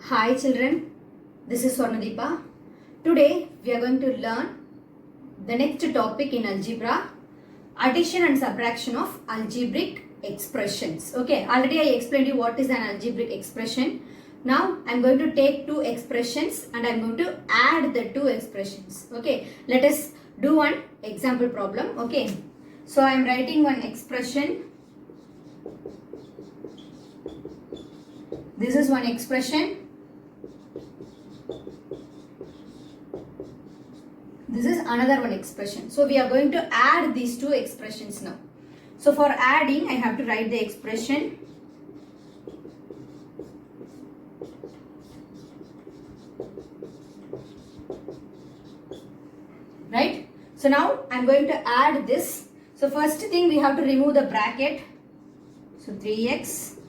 Hi children, this is Swarnadeepa. Today we are going to learn the next topic in algebra, addition and subtraction of algebraic expressions. Okay, already I explained you what is an algebraic expression. Now I am going to take two expressions and I am going to add the two expressions. Okay, let us do one example problem. Okay, so I am writing one expression. This is one expression. This is another one expression. So we are going to add these two expressions now. So for adding, I have to write the expression. Right? So now I am going to add this. So first thing we have to remove the bracket. So 3x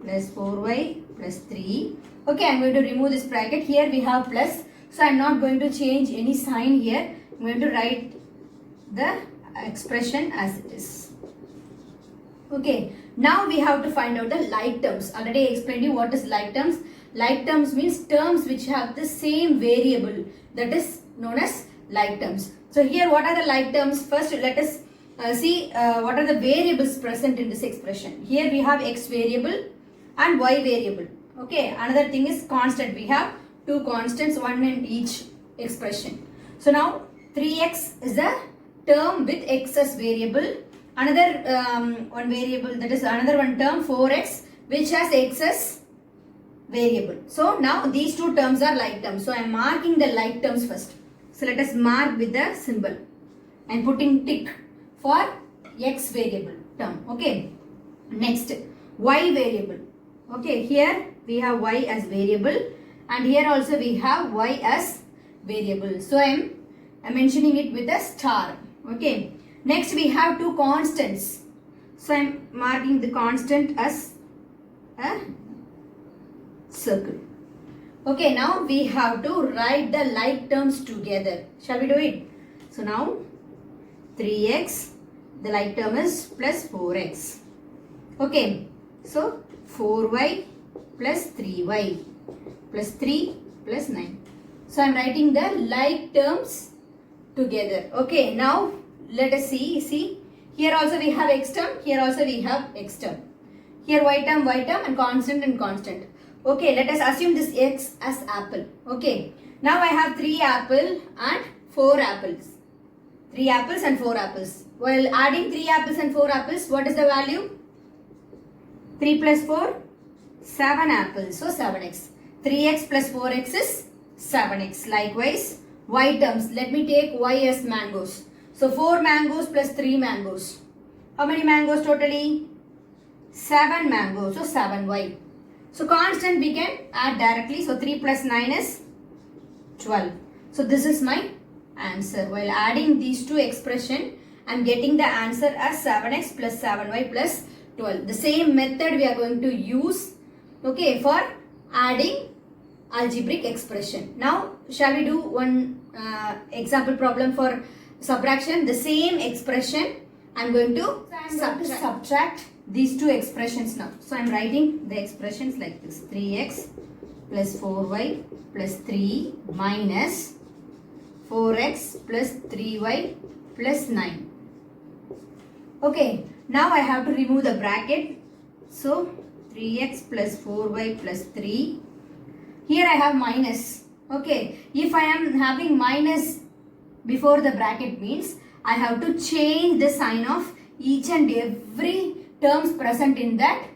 plus 4y plus 3. Okay, I am going to remove this bracket. Here we have plus. So I am not going to change any sign here. I am going to write the expression as it is. Okay, now we have to find out the like terms. Already I explained you what is like terms. Like terms means terms which have the same variable, that is known as like terms. So here what are the like terms? First let us see what are the variables present in this expression. Here we have x variable and y variable. Okay, another thing is constant. We have two constants, one in each expression. So now 3x is a term with x as variable. Another one variable, that is another one term 4x which has x as variable. So now these two terms are like terms. So I am marking the like terms first. So let us mark with the symbol. I am putting tick for x variable term. Okay. Next, y variable. Okay, here we have y as variable. And here also we have y as variable. So I am mentioning it with a star. Okay. Next we have two constants. So I am marking the constant as a circle. Okay, now we have to write the like terms together. Shall we do it? So now 3x, the like term is plus 4x. Okay. So 4y plus 3y. Plus 3 plus 9. So I am writing the like terms together. Okay, now let us see. See, here also we have x term, here also we have x term. Here y term and constant and constant. Okay, let us assume this x as apple. Okay, now I have 3 apple and 4 apples. 3 apples and 4 apples. While adding 3 apples and 4 apples, what is the value? 3 plus 4, 7 apples. So 7x. 3x plus 4x is 7x. Likewise, y terms. Let me take y as mangoes. So 4 mangoes plus 3 mangoes. How many mangoes totally? 7 mangoes. So 7y. So constant we can add directly. So 3 plus 9 is 12. So this is my answer. While adding these two expressions, I am getting the answer as 7x plus 7y plus 12. The same method we are going to use, okay, for adding algebraic expression. Now shall we do one example problem for subtraction? The same expression I am going to subtract these two expressions now. So I am writing the expressions like this: 3x plus 4y plus 3 minus 4x plus 3y plus 9. Okay, now I have to remove the bracket. So 3x plus 4y plus 3. Here I have minus. Okay, if I am having minus before the bracket means I have to change the sign of each and every terms present in that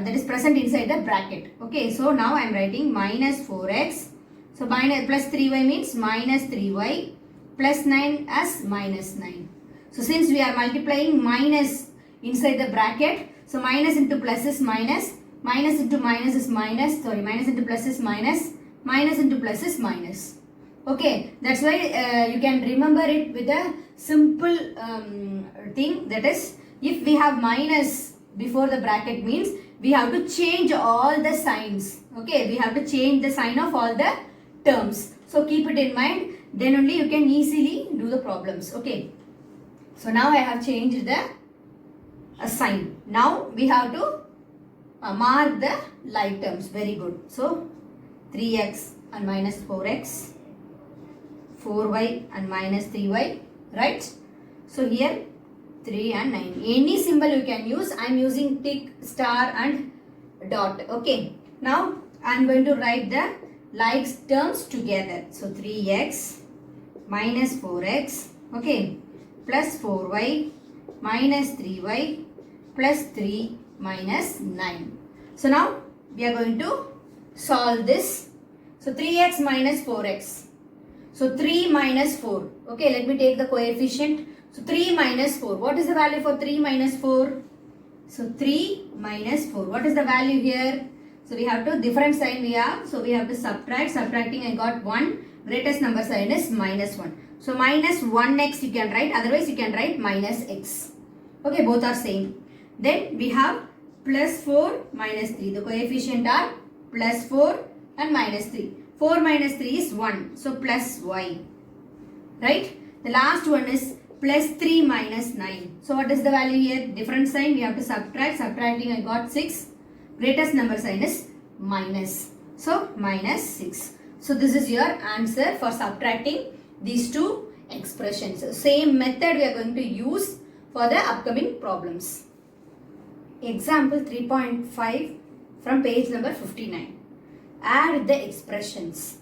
is present inside the bracket. Okay, so now I am writing minus 4x. So minus plus 3y means minus 3y plus 9 as minus 9. So since we are multiplying minus inside the bracket, so minus into plus is minus, minus into minus is minus, sorry, minus into plus is minus, minus into plus is minus. Okay, that's why you can remember it with a simple thing, that is, if we have minus before the bracket means we have to change all the signs. Okay, we have to change the sign of all the terms. So keep it in mind, then only you can easily do the problems. Okay, so now I have changed the sign. Now we have to mark the like terms. Very good. So 3x and minus 4x, 4y and minus 3y, right? So here 3 and 9. Any symbol you can use. I am using tick, star and dot. Okay. Now I am going to write the like terms together. So 3x minus 4x, okay, plus 4y minus 3y plus 3 minus 9. So now we are going to solve this. So 3x minus 4x. So 3 minus 4. Okay, let me take the coefficient. So 3 minus 4. What is the value for 3 minus 4? So 3 minus 4. What is the value here? So we have to, different sign we have. So we have to subtract. Subtracting I got 1. Greatest number sign is minus 1. So minus 1x you can write. Otherwise you can write minus x. Okay, both are same. Then we have plus 4 minus 3. The coefficient are plus 4 and minus 3. 4 minus 3 is 1. So plus y. Right? The last one is plus 3 minus 9. So what is the value here? Different sign. We have to subtract. Subtracting I got 6. Greatest number sign is minus. So minus 6. So this is your answer for subtracting these two expressions. So same method we are going to use for the upcoming problems. Example 3.5 from page number 59. Add the expressions.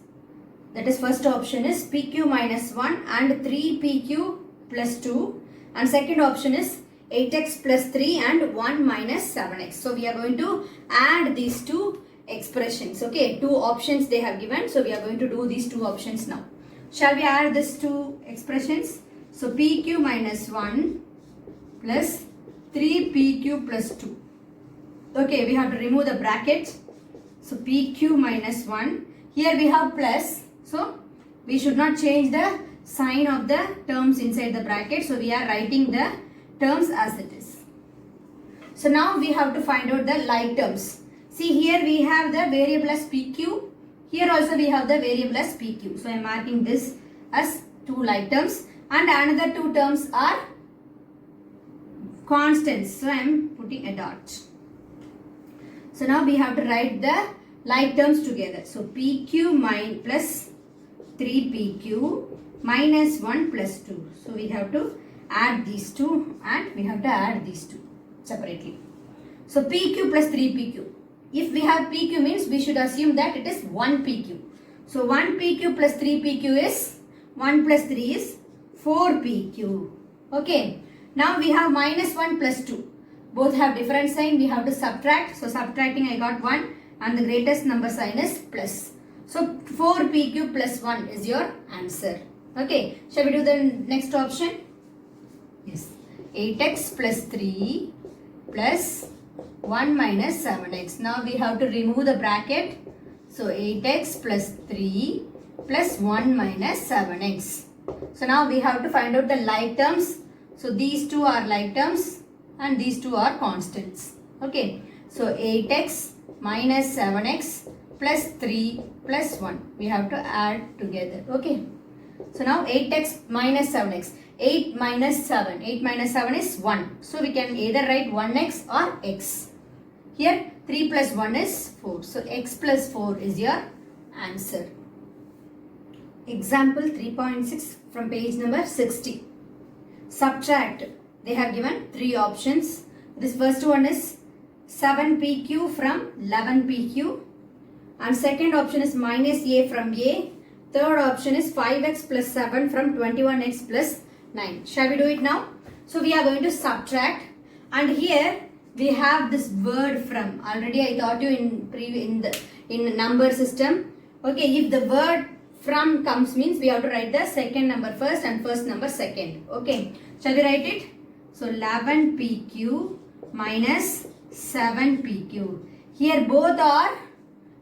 That is, first option is PQ minus 1 and 3PQ plus 2. And second option is 8x plus 3 and 1 minus 7x. So we are going to add these two expressions. Okay, two options they have given. So we are going to do these two options now. Shall we add these two expressions? So PQ minus 1 plus 3PQ plus 2. Okay, we have to remove the bracket. So PQ minus 1. Here we have plus. So we should not change the sign of the terms inside the bracket. So we are writing the terms as it is. So now we have to find out the like terms. See, here we have the variable as PQ. Here also we have the variable as PQ. So I am marking this as two like terms. And another two terms are constants. So I am putting a dot. So now we have to write the like terms together. So PQ plus 3PQ minus 1 plus 2. So we have to add these two and we have to add these two separately. So PQ plus 3PQ. If we have PQ means we should assume that it is 1 PQ. So 1 PQ plus 3 PQ is 1 plus 3 is 4 PQ. Okay. Now we have minus 1 plus 2. Both have different sign. We have to subtract. So subtracting I got 1 and the greatest number sign is plus. So 4 PQ plus 1 is your answer. Okay. Shall we do the next option? Yes. 8x plus 3 plus 1 minus 7x. Now we have to remove the bracket. So 8x plus 3 plus 1 minus 7x. So now we have to find out the like terms. So these two are like terms and these two are constants. Okay. So 8x minus 7x plus 3 plus 1. We have to add together. Okay. So now 8x minus 7x. 8 minus 7. 8 minus 7 is 1. So we can either write 1x or x. Here 3 plus 1 is 4. So x plus 4 is your answer. Example 3.6 from page number 60. Subtract. They have given three options. This first one is 7PQ from 11PQ. And second option is minus A from A. Third option is 5x plus 7 from 21x plus 9. Shall we do it now? So we are going to subtract. And here we have this word from. Already I taught you in number system. Okay, if the word from comes means we have to write the second number first and first number second. Okay, shall we write it? So 11PQ minus 7PQ. Here both are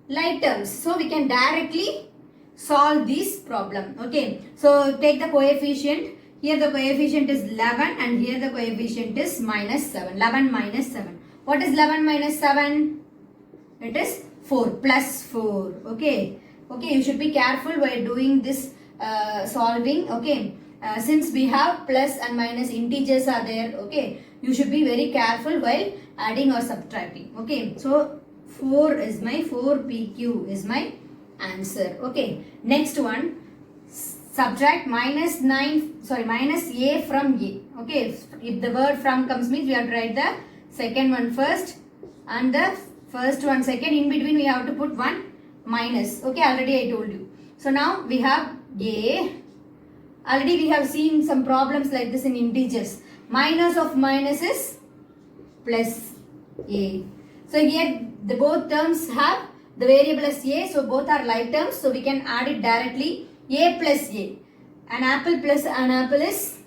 like terms. So we can directly solve this problem. Okay, so take the coefficient. Here the coefficient is 11 and here the coefficient is minus 7. 11 minus 7. What is 11 minus 7? It is 4 plus 4. Okay. Okay, you should be careful while doing this solving. Okay. Since we have plus and minus integers are there. Okay. You should be very careful while adding or subtracting. Okay. So 4 PQ is my answer. Okay, next one, subtract minus a from a. Okay, if the word from comes means we have to write the second one first and the first one second. In between we have to put one minus. Okay, already I told you. So now we have a. Already we have seen some problems like this in integers. Minus of minus is plus a. So here the both terms have the variable as a, so both are like terms, so we can add it directly. A plus a. An apple plus an apple is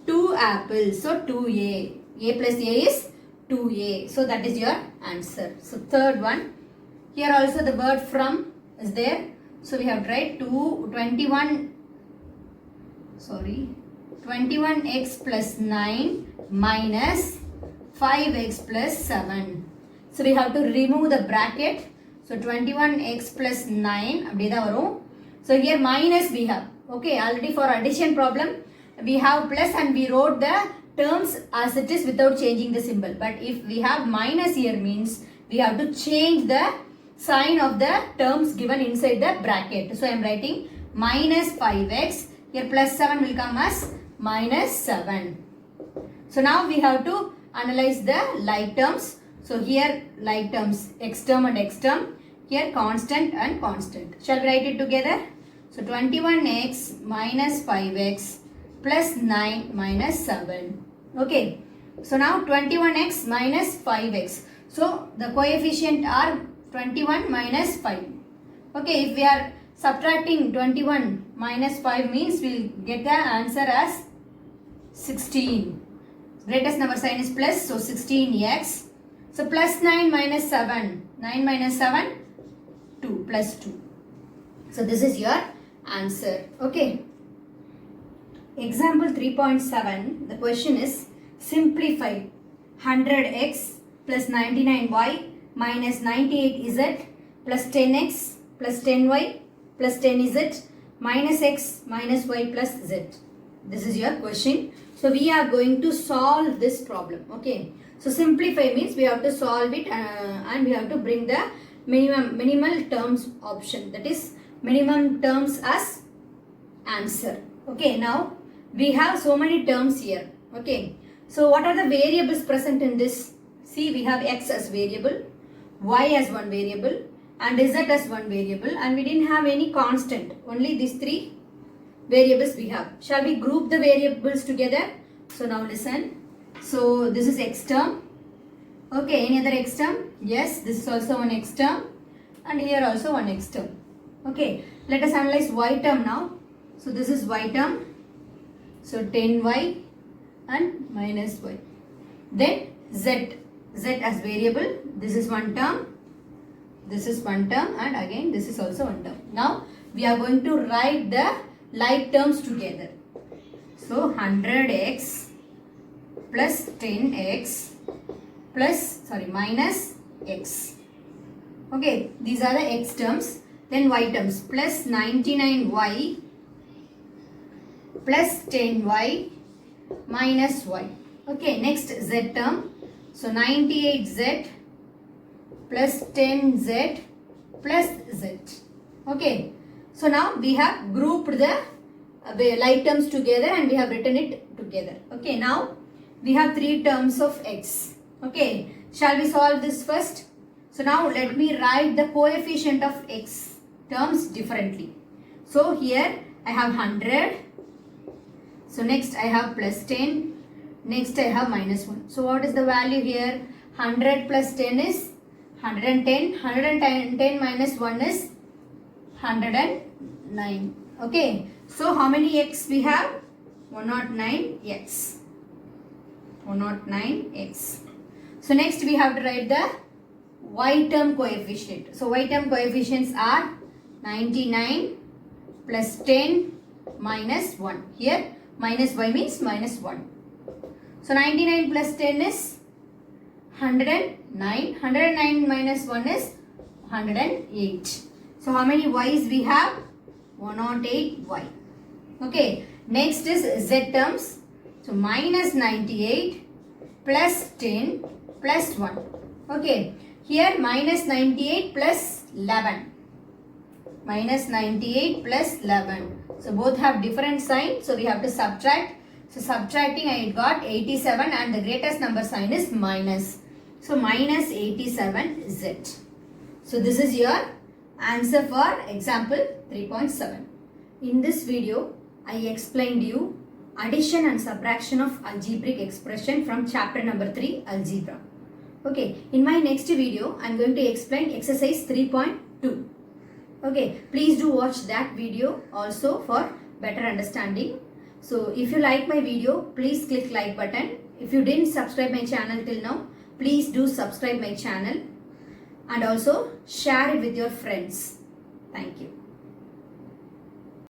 2 apples, so 2a. A plus a is 2a. So that is your answer. So third one. Here also the word from is there. So we have to write 21x plus 9 minus 5x plus 7. So we have to remove the bracket. So 21x plus 9. So here minus we have. Okay, already for addition problem we have plus and we wrote the terms as it is without changing the symbol. But if we have minus here means we have to change the sign of the terms given inside the bracket. So I am writing minus 5x. Here plus 7 will come as minus 7. So now we have to analyze the like terms. So here like terms, x term and x term. Here constant and constant. Shall we write it together? So 21x minus 5x plus 9 minus 7. Okay. So now 21x minus 5x. So the coefficient are 21 minus 5. Okay, if we are subtracting 21 minus 5 means we will get the answer as 16. Greatest number sign is plus, so 16x. So plus 9 minus 7. 9 minus 7, 2 plus 2. So this is your answer. Okay. Example 3.7. The question is simplify 100x plus 99y minus 98z plus 10x plus 10y plus 10z minus x minus y plus z. This is your question. So we are going to solve this problem. Okay. So simplify means we have to solve it and we have to bring the minimal terms option. That is minimum terms as answer. Okay. Now we have so many terms here. Okay. So what are the variables present in this? See, we have x as variable, y as one variable and z as one variable, and we didn't have any constant. Only these three variables we have. Shall we group the variables together? So now listen. So this is x term. Okay, any other x term? Yes, this is also one x term and here also one x term. Okay, let us analyze y term now. So this is y term. So 10y and minus y. Then z as variable. This is one term. This is one term and again this is also one term. Now we are going to write the like terms together. So 100x plus 10x plus minus x. Okay, these are the x terms. Then y terms plus 99y plus 10y minus y. Okay, next z term. So 98z plus 10z plus z. Okay. So now we have grouped the like terms together and we have written it together. Okay. Now we have three terms of x. Okay. Shall we solve this first? So now let me write the coefficient of x terms differently. So here I have 100. So next I have plus 10. Next I have minus 1. So what is the value here? 100 plus 10 is 110. 110 minus 1 is 109. Okay. So how many x we have? 109x. 109x. So next we have to write the y term coefficient. So y term coefficients are 99 plus 10 minus 1. Here minus y means minus 1. So 99 plus 10 is 109. 109 minus 1 is 108. So how many y's we have? 108y. Okay. Next is z terms. So minus 98 plus 10 plus 1. Okay. Here minus 98 plus 11. minus 98 plus 11. So both have different sign. So we have to subtract. So subtracting I got 87 and the greatest number sign is minus. So minus 87 is it. So this is your answer for example 3.7. In this video, I explained you addition and subtraction of algebraic expression from chapter number 3 algebra. Okay, in my next video, I am going to explain exercise 3.2. Okay, please do watch that video also for better understanding. So if you like my video, please click like button. If you didn't subscribe my channel till now, please do subscribe my channel and also share it with your friends. Thank you.